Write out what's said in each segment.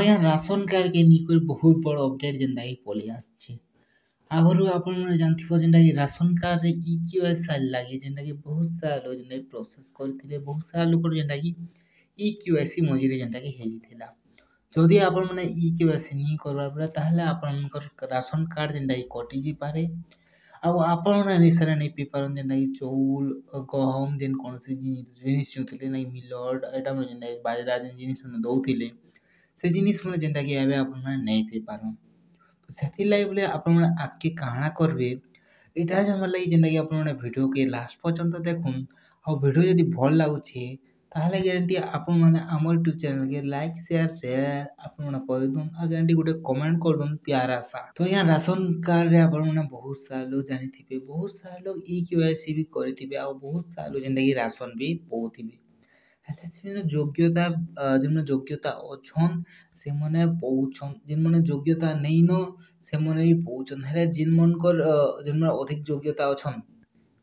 ଆଜ୍ଞା ration card କେ ନେଇକରି ବହୁତ ବଡ଼ ଅପଡେଟ୍ ଯେନ୍ଟାକି ପଲେଇ ଆସିଛେ। ଆଗରୁ ଆପଣମାନେ ଜାଣିଥିବ ଯେନ୍ଟାକି ରାସନ କାର୍ଡରେ EKYC ଲାଗି ଯେନ୍ଟାକି ବହୁତ ସାରା ଲୋକ ଯେନ୍ଟାକି ପ୍ରୋସେସ୍ କରିଥିଲେ, ବହୁତ ସାରା ଲୋକର ଯେନ୍ଟାକି EKYC ମଝିରେ ଯେନ୍ଟାକି ହେଇଥିଲା। ଯଦି ଆପଣମାନେ EKYC ନି କରବାର୍ ବେଲେ ତାହେଲେ ଆପଣଙ୍କର ରାସନ କାର୍ଡ ଯେନ୍ଟାକି କଟିଯାଇପାରେ। ଆଉ ଆପଣମାନେ ସେଟା ନେଇ ପିଇପାରନ୍ ଯେନ୍ଟାକି ଚଉଲ୍, ଗହମ ଯେନ୍ କୌଣସି ଜିନିଷ୍ ଯଉଥିଲେ ନାଇଁ ମିଲଟ୍ ଏଟା ମାନେ ଯେନ୍ଟାକି ବାଜରା ଯେନ୍ ଜିନିଷ୍ ମାନେ ଦଉଥିଲେ ସେ ଜିନିଷ୍ ମାନେ ଯେନ୍ଟାକି ଏବେ ଆପଣମାନେ ନେଇ ପିଇପାରନ୍। ତ ସେଥିର୍ଲାଗି ବୋଲେ ଆପଣମାନେ ଆଗ୍କେ କାଣା କରିବେ ଇଟା ଜାଣିବାର୍ ଲାଗି ଯେନ୍ଟାକି ଆପଣମାନେ ଭିଡ଼ିଓକେ ଲାଷ୍ଟ ପର୍ଯ୍ୟନ୍ତ ଦେଖୁନ୍। ଆଉ ଭିଡ଼ିଓ ଯଦି ଭଲ୍ ଲାଗୁଛେ ତାହେଲେ ଗ୍ୟାରେଣ୍ଟି ଆପଣମାନେ ଆମର୍ ୟୁଟ୍ୟୁବ୍ ଚ୍ୟାନେଲ୍‌କେ ଲାଇକ୍, ସେୟାର୍ ଆପଣମାନେ କରିଦଉନ୍ ଆଉ ଗ୍ୟାରେଣ୍ଟି ଗୋଟେ କମେଣ୍ଟ କରିଦଉନ୍ ପ୍ୟାରା ସା। ତ ଆଜ୍ଞା ରାସନ କାର୍ଡରେ ଆପଣମାନେ ବହୁତ ସାରା ଲୋକ ଜାଣିଥିବେ, ବହୁତ ସାରା ଲୋକ EKYC ବି କରିଥିବେ ଆଉ ବହୁତ ସାରା ଲୋକ ଯେନ୍ଟାକି ରାସନ ବି ପାଉଥିବେ। ହେଲେ ସେମାନେ ଯେନ୍ମାନେ ଯୋଗ୍ୟତା ଅଛନ୍ ସେମାନେ ପାଉଛନ୍, ଯେନ୍ମାନେ ଯୋଗ୍ୟତା ନେଇନ ସେମାନେ ବି ପାଉଛନ୍। ହେଲେ ଯେନ୍ମାନେ ଅଧିକ ଯୋଗ୍ୟତା ଅଛନ୍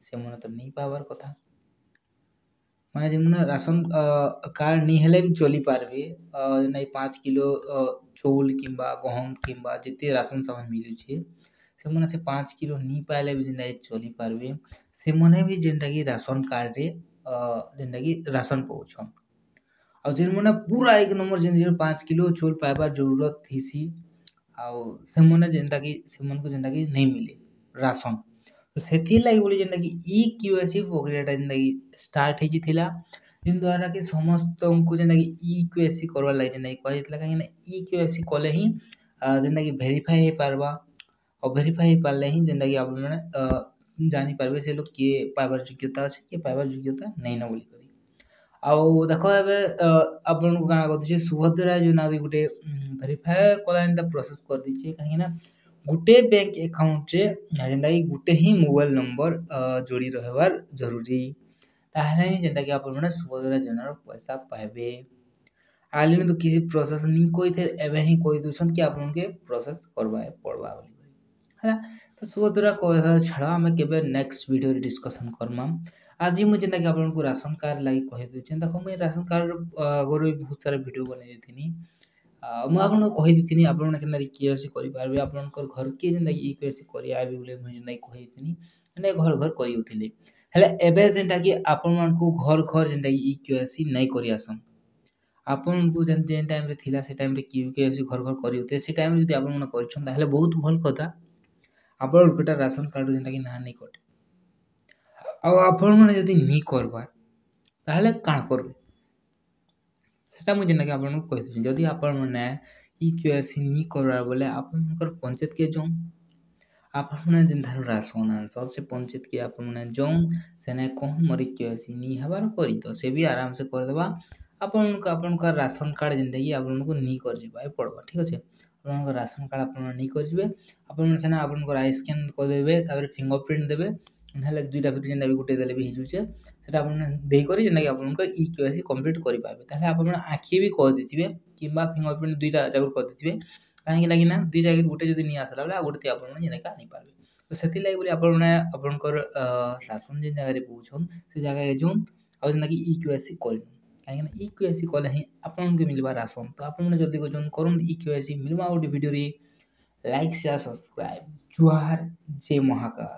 ସେମାନେ ତ ନେଇ ପାଇବାର୍ କଥା। ମାନେ ଯେନ୍ମାନେ ରାସନ କାର୍ଡ ନି ହେଲେ ବି ଚଲିପାରବେ, ଯେନ୍ଟାକି 5 କିଲୋ ଚଉଲ୍ କିମ୍ବା ଗହମ କିମ୍ବା ଯେତେ ରାସନ ସାମାନ ମିଲୁଛେ ସେମାନେ ସେ 5 କିଲୋ ନି ପାଇଲେ ବି ଯେନ୍ଟାକି ଚଲିପାରବେ। ସେମାନେ ବି ଯେନ୍ଟାକି ରାସନ କାର୍ଡରେ ଯେନ୍ଟାକି ରାସନ ପାଉଛନ୍। ଆଉ ଯେନ୍ମାନେ ପୁରା 1 ନମ୍ବର ଯେନ୍ 5 କିଲୋ ଚଉଲ୍ ପାଇବାର୍ ଜରୁରତ ଥିସି ଆଉ ସେମାନେ ସେମାନଙ୍କୁ ଯେନ୍ଟାକି ନେଇ ମିଲେ ରାସନ। ତ ସେଥିର୍ଲାଗି ବୋଲି ଯେନ୍ଟାକି EKYC ପ୍ରକ୍ରିୟାଟା ଯେନ୍ଟାକି ଷ୍ଟାର୍ଟ ହେଇଥିଲା, ଯେନ୍ ଦ୍ୱାରା କି ସମସ୍ତଙ୍କୁ ଯେନ୍ଟାକି EKYC କରବାର୍ ଲାଗି ଯେନ୍ଟାକି କୁହାଯାଇଥିଲା। କାହିଁକିନା EKYC କଲେ ହିଁ ଯେନ୍ଟାକି ଭେରିଫାଏ ହେଇପାରବା ଆଉ ଭେରିଫାଏ ହେଇପାରିଲେ ହିଁ ଯେନ୍ଟାକି ଆପଣମାନେ ଜାଣିପାରବେ ସେ ଲୋକ୍ କିଏ ପାଇବାର୍ ଯୋଗ୍ୟତା ଅଛି, କିଏ ପାଇବାର୍ ଯୋଗ୍ୟତା ନେଇନ ବୋଲିକରି। ଆଉ ଦେଖ ଏବେ ଆପଣଙ୍କୁ କାଣା କରିଦେଇଛେ ସୁଭଦ୍ରା ଯୋଜନା ବି ଗୁଟେ ଭେରିଫାଏ କଲା ଏନ୍ତା ପ୍ରୋସେସ୍ କରିଦେଇଛେ। କାହିଁକିନା ଗୁଟେ ବ୍ୟାଙ୍କ ଏକାଉଣ୍ଟରେ ଯେନ୍ଟାକି ଗୁଟେ ହିଁ ମୋବାଇଲ୍ ନମ୍ବର ଯୋଡ଼ି ରହେବାର୍ ଜରୁରୀ। ତାହେଲେ ହିଁ ଯେନ୍ଟାକି ଆପଣମାନେ ସୁଭଦ୍ରା ଯୋଜନାର ପଇସା ପାଇବେ। ଆଗଲିନ ତ କିଛି ପ୍ରୋସେସ୍ ନି କହିଥିଲେ, ଏବେ ହିଁ କହି ଦଉଛନ୍ କି ଆପଣକେ ପ୍ରୋସେସ୍ କରବାକେ ପଡ଼ବା ବୋଲିକରି ହେଲା। ତ ସୁଭଦ୍ରା କଥା ଛାଡ଼, ଆମେ କେବେ ନେକ୍ସଟ ଭିଡ଼ିଓରେ ଡିସ୍କସନ୍ କର୍ମା। ଆଜି ମୁଁ ଯେନ୍ଟାକି ଆପଣଙ୍କୁ ରାସନ କାର୍ଡ ଲାଗି କହି ଦଉଛେଁ। ଦେଖ ମୁଇଁ ରାସନ କାର୍ଡର ଆଗରୁ ବି ବହୁତ ସାରା ଭିଡ଼ିଓ ବନେଇ ଦେଇଥିନି। ମୁଁ ଆପଣଙ୍କୁ କହି ଦେଇଥିନି ଆପଣମାନେ କେନ୍ତା EKYC କରିପାରବେ, ଆପଣଙ୍କର ଘରକେ ଯେନ୍ଟାକି EKYC କରିଆବେ ବୋଲି ମୁଇଁ ଯେନ୍ଟାକି କହି ଦେଇଥିନି। ଯେନ୍ଟାକି ଘର ଘର କରି ଯାଉଥିଲେ। ହେଲେ ଏବେ ଯେନ୍ଟାକି ଆପଣମାନଙ୍କୁ ଘର ଘର ଯେନ୍ଟାକି EKYC ନାଇଁ କରି ଆସନ୍। ଆପଣଙ୍କୁ ଯେନ୍ ଟାଇମ୍‌ରେ ଥିଲା ସେ ଟାଇମ୍‌ରେ EKYC ଘର ଘର କରି ଯାଉଥିଲେ, ସେ ଟାଇମ୍‌ରେ ଯଦି ଆପଣମାନେ କରିଛନ୍ ତାହେଲେ ବହୁତ ଭଲ୍ କଥା। ଆପଣଙ୍କର ରାସନ କାର୍ଡରୁ ଯେନ୍ଟାକି ନାଁ ନାଇଁ କଟେ। ଆଉ ଆପଣମାନେ ଯଦି ନି କରବାର୍ ତାହେଲେ କାଣା କରବେ ସେଟା ମୁଇଁ ଯେନ୍ଟାକି ଆପଣଙ୍କୁ କହି ଦଉଛେଁ। ଯଦି ଆପଣମାନେ EKYC ନି କରବାର୍ ବୋଲେ ଆପଣଙ୍କର ପଞ୍ଚାୟତକେ ଯଉନ୍, ଆପଣମାନେ ଯେନ୍ଠାରୁ ରାସନ ଆନସନ୍ ସେ ପଞ୍ଚାୟତକେ ଆପଣମାନେ ଯଉନ୍, ସେନେ କହୁନ୍ ମୋର୍ EKYC ନି ହେବାର୍ କରିଦିଅ, ସେ ବି ଆରାମସେ କରିଦେବା। ଆପଣଙ୍କର ରାସନ କାର୍ଡ ଯେନ୍ଟାକି ଆପଣଙ୍କୁ ନି କରିଯିବାକେ ପଡ଼ବା, ଠିକ୍ ଅଛେ। ଆପଣଙ୍କର ରାସନ କାର୍ଡ ଆପଣମାନେ ନି କରିଯିବେ, ଆପଣମାନେ ସେନେ ଆପଣଙ୍କର ଆଇ ସ୍କାନ୍ କରିଦେବେ, ତାପରେ ଫିଙ୍ଗର ପ୍ରିଣ୍ଟ ଦେବେ, ନହେଲେ ଦୁଇଟା ଭିତରୁ ଯେନ୍ଟା ବି ଗୁଟେ ଦେଲେ ବି ହେଇଯାଉଛେ। ସେଟା ଆପଣମାନେ ଦେଇକରି ଯେନ୍ଟାକି ଆପଣଙ୍କର EKYC କମ୍ପ୍ଲିଟ୍ କରିପାରବେ। ତାହେଲେ ଆପଣମାନେ ଆଖି ବି କରିଦେଇଥିବେ କିମ୍ବା ଫିଙ୍ଗର ପ୍ରିଣ୍ଟ ଦୁଇଟା ଯାକରୁ କରିଦେଇଥିବେ। କାହିଁକି ଲାଗି ନା ଦୁଇ ଜାଗାରେ ଗୁଟେ ଯଦି ନି ଆସିଲା ବେଲେ ଆଉ ଗୁଟେ ଆପଣମାନେ ଯେନ୍ଟାକି ଆନିପାରବେ। ତ ସେଥିର୍ଲାଗି ବୋଲି ଆପଣମାନେ ଆପଣଙ୍କର ରାସନ ଯେନ୍ ଜାଗାରେ ପାଉଛନ୍ ସେ ଜାଗାକେ ଯଉନ୍ ଆଉ ଯେନ୍ଟାକି EKYC କରିନେଉନ୍। କାହିଁକିନା EKYC କଲେ ହିଁ ଆପଣଙ୍କୁ ମିଲ୍ବା ରାସନ। ତ ଆପଣମାନେ ଜଲ୍ଦି କରୁନ୍ EKYC। ମିଲ୍ବା ଆଉ ଗୁଟେ ଭିଡ଼ିଓରେ। Like, share, subscribe. ଜୁହାର, ଜୟ ମହାକାଳ।